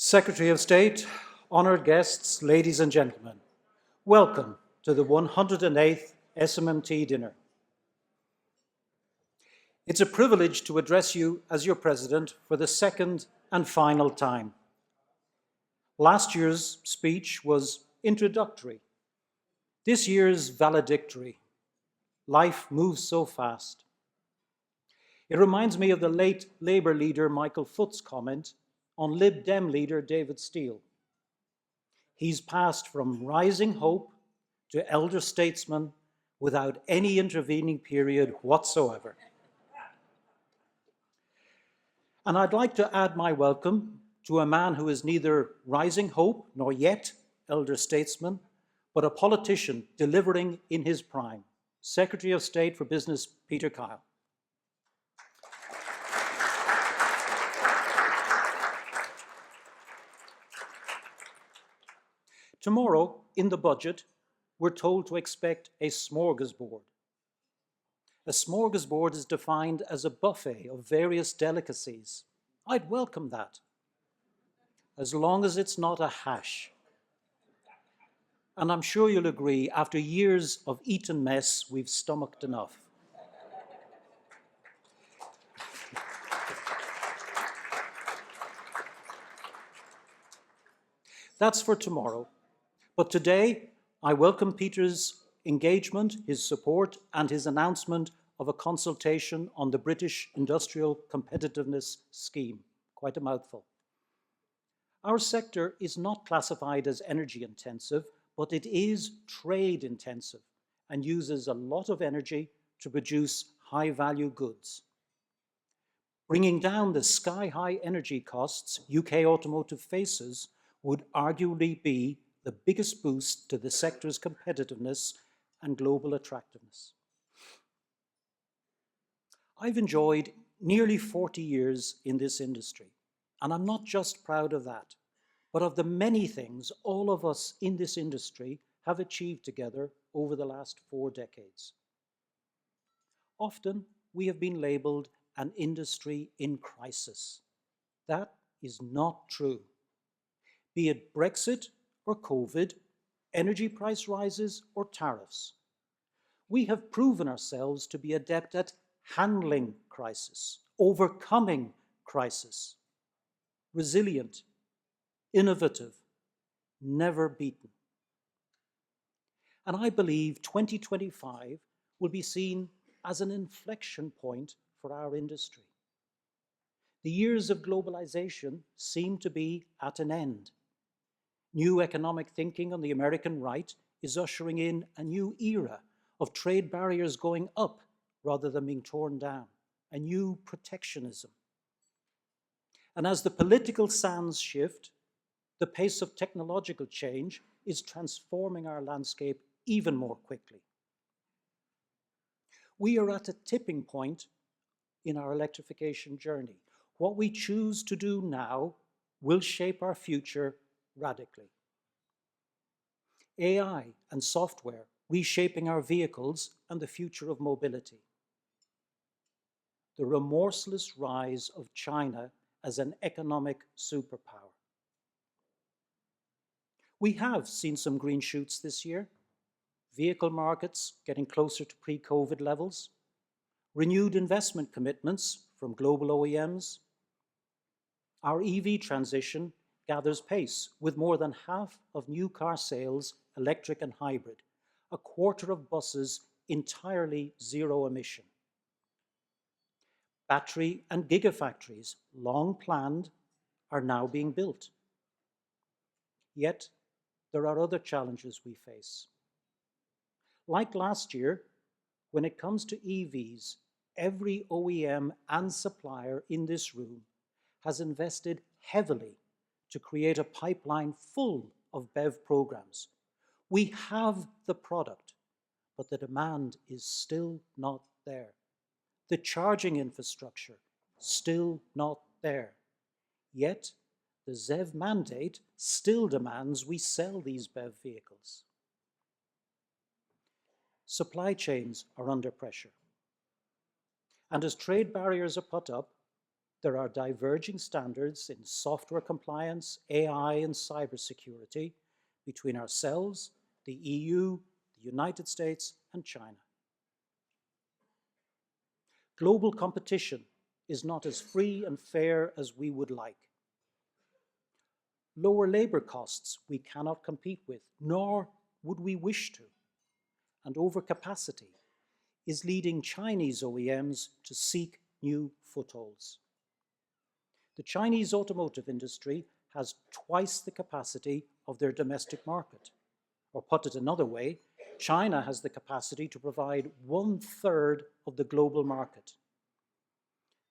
Secretary of State, honoured guests, ladies and gentlemen, welcome to the 108th SMMT Dinner. It's a privilege to address you as your President for the second and final time. Last year's speech was introductory. This year's valedictory. Life moves so fast. It reminds me of the late Labour leader Michael Foot's comment on Lib Dem leader David Steele. He's passed from rising hope to elder statesman without any intervening period whatsoever. And I'd like to add my welcome to a man who is neither rising hope nor yet elder statesman, but a politician delivering in his prime, Secretary of State for Business, Peter Kyle. Tomorrow, in the budget, we're told to expect a smorgasbord. A smorgasbord is defined as a buffet of various delicacies. I'd welcome that, as long as it's not a hash. And I'm sure you'll agree, after years of eaten mess, we've stomached enough. That's for tomorrow. But today, I welcome Peter's engagement, his support, and his announcement of a consultation on the British Industrial Competitiveness Scheme. Quite a mouthful. Our sector is not classified as energy intensive, but it is trade intensive and uses a lot of energy to produce high-value goods. Bringing down the sky-high energy costs UK automotive faces would arguably be the biggest boost to the sector's competitiveness and global attractiveness. I've enjoyed nearly 40 years in this industry, and I'm not just proud of that, but of the many things all of us in this industry have achieved together over the last 4 decades. Often, we have been labelled an industry in crisis. That is not true. Be it Brexit or COVID, energy price rises or tariffs. We have proven ourselves to be adept at handling crisis, overcoming crisis, resilient, innovative, never beaten. And I believe 2025 will be seen as an inflection point for our industry. The years of globalization seem to be at an end. New economic thinking on the American right is ushering in a new era of trade barriers going up rather than being torn down, a new protectionism. And as the political sands shift, the pace of technological change is transforming our landscape even more quickly. We are at a tipping point in our electrification journey. What we choose to do now will shape our future radically. AI and software reshaping our vehicles and the future of mobility. The remorseless rise of China as an economic superpower. We have seen some green shoots this year. Vehicle markets getting closer to pre-COVID levels. Renewed investment commitments from global OEMs. Our EV transition gathers pace with more than half of new car sales electric and hybrid, a quarter of buses entirely zero emission. Battery and gigafactories, long planned, are now being built. Yet, there are other challenges we face. Like last year, when it comes to EVs, every OEM and supplier in this room has invested heavily to create a pipeline full of BEV programs. We have the product, but the demand is still not there. The charging infrastructure, still not there. Yet, the ZEV mandate still demands we sell these BEV vehicles. Supply chains are under pressure. And as trade barriers are put up, There are diverging standards in software compliance, AI, and cybersecurity between ourselves, the EU, the United States, and China. Global competition is not as free and fair as we would like. Lower labor costs we cannot compete with, nor would we wish to. And overcapacity is leading Chinese OEMs to seek new footholds. The Chinese automotive industry has twice the capacity of their domestic market. Or put it another way, China has the capacity to provide 1/3 of the global market.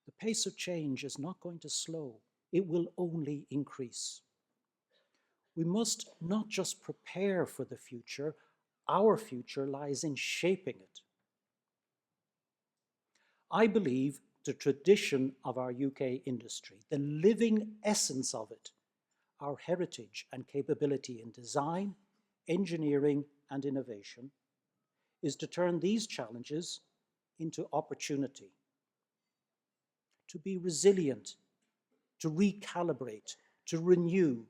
The pace of change is not going to slow. It will only increase. We must not just prepare for the future, our future lies in shaping it. I believe the tradition of our UK industry, the living essence of it, our heritage and capability in design, engineering, and innovation, is to turn these challenges into opportunity, to be resilient, to recalibrate, to renew.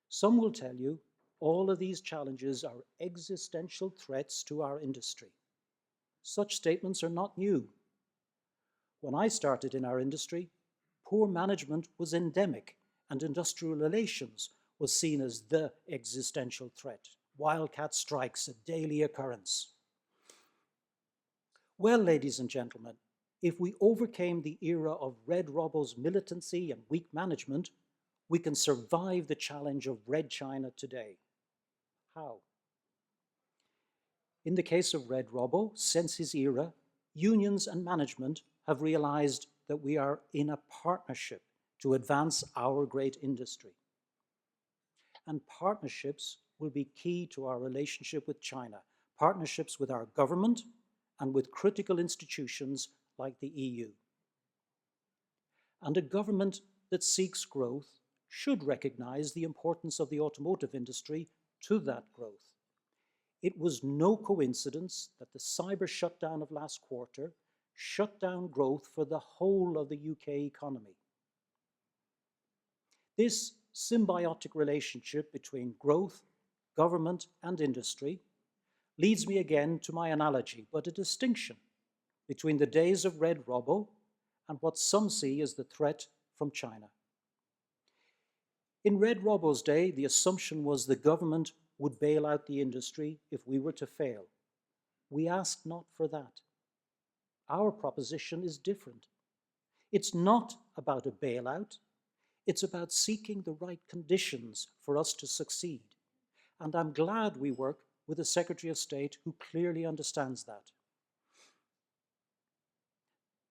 Some will tell you all of these challenges are existential threats to our industry. Such statements are not new. When I started in our industry, poor management was endemic and industrial relations was seen as the existential threat. Wildcat strikes a daily occurrence. Well, ladies and gentlemen, if we overcame the era of Red Robo's militancy and weak management, we can survive the challenge of Red China today. How? In the case of Red Robo, since his era, unions and management have realized that we are in a partnership to advance our great industry. And partnerships will be key to our relationship with China, partnerships with our government and with critical institutions like the EU. And a government that seeks growth should recognize the importance of the automotive industry to that growth. It was no coincidence that the cyber shutdown of last quarter shut down growth for the whole of the UK economy. This symbiotic relationship between growth, government, and industry leads me again to my analogy, but a distinction between the days of Red Robo and what some see as the threat from China. In Red Robo's day, the assumption was the government would bail out the industry if we were to fail. We ask not for that. Our proposition is different. It's not about a bailout. It's about seeking the right conditions for us to succeed. And I'm glad we work with a Secretary of State who clearly understands that.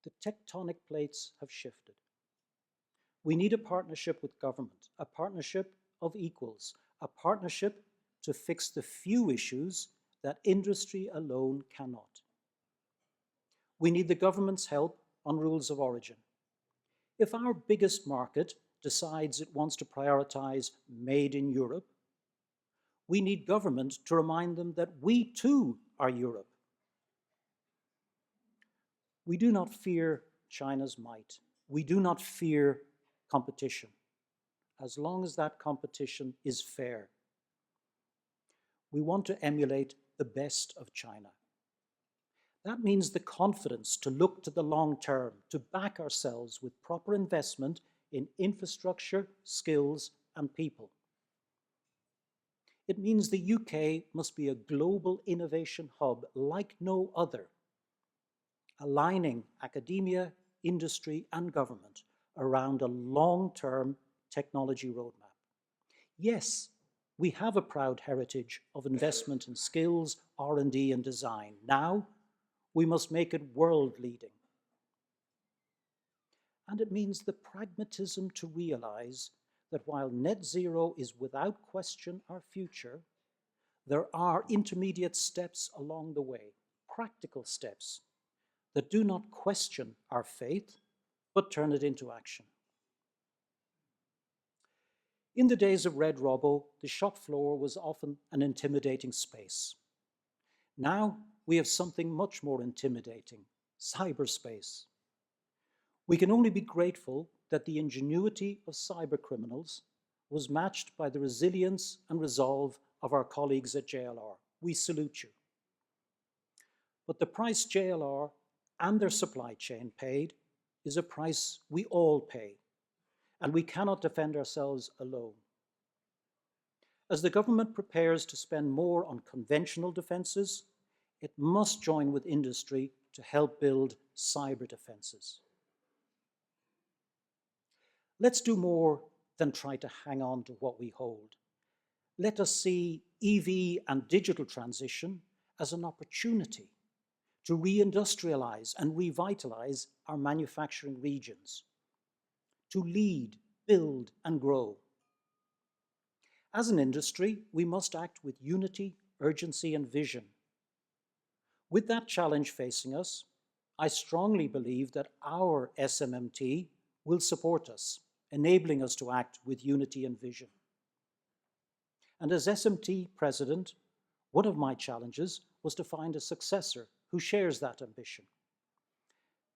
The tectonic plates have shifted. We need a partnership with government, a partnership of equals, a partnership to fix the few issues that industry alone cannot. We need the government's help on rules of origin. If our biggest market decides it wants to prioritize made in Europe, we need government to remind them that we too are Europe. We do not fear China's might. We do not fear competition, as long as that competition is fair. We want to emulate the best of China. That means the confidence to look to the long term, to back ourselves with proper investment in infrastructure, skills, and people. It means the UK must be a global innovation hub like no other, aligning academia, industry, and government around a long-term technology roadmap. Yes, we have a proud heritage of investment in skills, R&D, and design. Now, we must make it world-leading. And it means the pragmatism to realize that while net zero is without question our future, there are intermediate steps along the way, practical steps that do not question our faith, but turn it into action. In the days of Red Robo, the shop floor was often an intimidating space. Now we have something much more intimidating, cyberspace. We can only be grateful that the ingenuity of cybercriminals was matched by the resilience and resolve of our colleagues at JLR. We salute you. But the price JLR and their supply chain paid is a price we all pay, and we cannot defend ourselves alone. As the government prepares to spend more on conventional defences, it must join with industry to help build cyber defences. Let's do more than try to hang on to what we hold. Let us see EV and digital transition as an opportunity to reindustrialize and revitalize our manufacturing regions, to lead, build, and grow. As an industry, we must act with unity, urgency, and vision. With that challenge facing us, I strongly believe that our SMMT will support us, enabling us to act with unity and vision. And as SMMT President, one of my challenges was to find a successor who shares that ambition.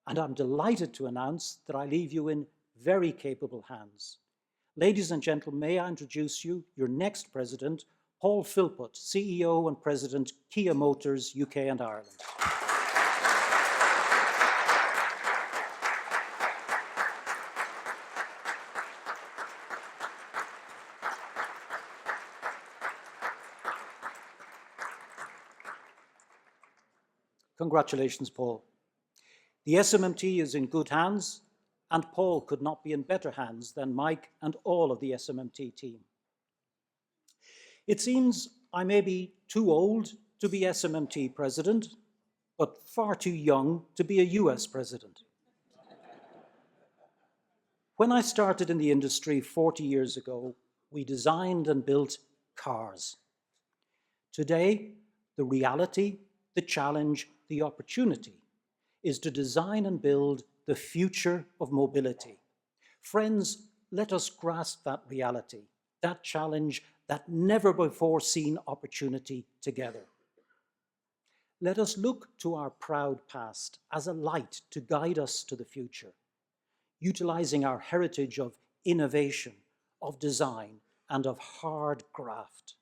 And I'm delighted to announce that I leave you in very capable hands. Ladies and gentlemen, may I introduce you, your next president, Paul Philpott, CEO and President, Kia Motors, UK and Ireland. Congratulations, Paul. The SMMT is in good hands, and Paul could not be in better hands than Mike and all of the SMMT team. It seems I may be too old to be SMMT president, but far too young to be a US president. When I started in the industry 40 years ago, we designed and built cars. Today, the reality, the challenge, the opportunity is to design and build the future of mobility. Friends, let us grasp that reality, that challenge, that never before seen opportunity together. Let us look to our proud past as a light to guide us to the future, utilizing our heritage of innovation, of design, and of hard graft.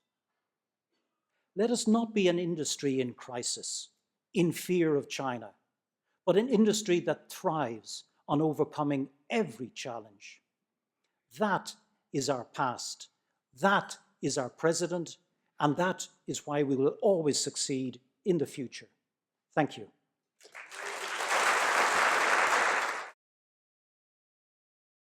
Let us not be an industry in crisis, in fear of China, but an industry that thrives on overcoming every challenge. That is our past, that is our president, and that is why we will always succeed in the future. Thank you.